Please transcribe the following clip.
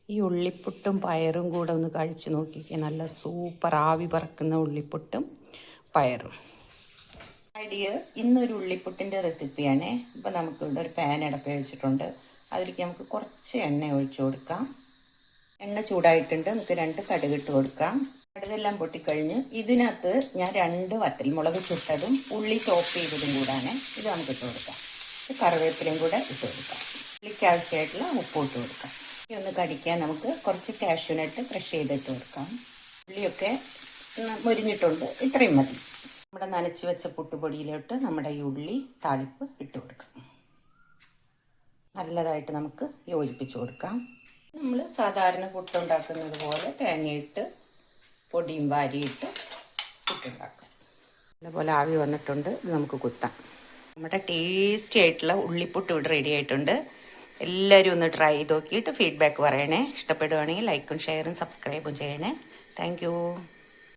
ഈ ഉള്ളിപ്പുട്ടും പയറും കൂടെ ഒന്ന് കഴിച്ച് നോക്കിക്കേ. നല്ല സൂപ്പർ ആവി പറക്കുന്ന ഉള്ളിപ്പുട്ടും പയറും. ഐഡിയേഴ്സ്, ഇന്നൊരു ഉള്ളിപ്പുട്ടിൻ്റെ റെസിപ്പിയാണ്. ഇപ്പോൾ നമുക്കിവിടെ ഒരു പാൻ അടപ്പ് വെച്ചിട്ടുണ്ട്. അതിലേക്ക് നമുക്ക് കുറച്ച് എണ്ണ ഒഴിച്ചു കൊടുക്കാം. എണ്ണ ചൂടായിട്ടുണ്ട്. നമുക്ക് 2 കടുകിട്ട് കൊടുക്കാം. കടുകെല്ലാം പൊട്ടിക്കഴിഞ്ഞ് ഇതിനകത്ത് ഞാൻ 2 വറ്റൽമുളക് ചുട്ടതും ഉള്ളി ചോപ്പ് ചെയ്തതും കൂടാണ്. ഇത് നമുക്ക് ഇട്ട് കൊടുക്കാം. കറിവേപ്പിലയും കൂടെ ഇട്ട് കൊടുക്കാം. ഉള്ളിക്ക് ആവശ്യമായിട്ടുള്ള ഉപ്പ് ഇട്ട് കൊടുക്കാം. ഇനി ഒന്ന് കടിക്കാൻ നമുക്ക് കുറച്ച് കാഷ്യൂനട്ട് ക്രഷ് ചെയ്തിട്ട് കൊടുക്കാം. ഉള്ളിയൊക്കെ മുരിഞ്ഞിട്ടുണ്ട്. ഇത്രയും മതി. നമ്മുടെ നനച്ച് വെച്ച പുട്ടുപൊടിയിലോട്ട് നമ്മുടെ ഈ ഉള്ളി താളിപ്പ് ഇട്ട് കൊടുക്കാം. നല്ലതായിട്ട് നമുക്ക് യോജിപ്പിച്ച് കൊടുക്കാം. നമ്മൾ സാധാരണ പുട്ടുണ്ടാക്കുന്നത് പോലെ തേങ്ങയിട്ട് പൊടിയും വാരിയിട്ട് പുട്ടുണ്ടാക്കാം. അതുപോലെ ആവി വന്നിട്ടുണ്ട്. ഇത് നമുക്ക് കുത്താം. നമ്മുടെ ടേസ്റ്റി ആയിട്ടുള്ള ഉള്ളിപ്പുട്ട് ഇവിടെ റെഡി ആയിട്ടുണ്ട്. എല്ലാവരും ഒന്ന് ട്രൈ ചെയ്ത് നോക്കിയിട്ട് ഫീഡ്ബാക്ക് പറയണേ. ഇഷ്ടപ്പെടുകയാണെങ്കിൽ ലൈക്കും ഷെയറും സബ്സ്ക്രൈബും ചെയ്യണേ. താങ്ക്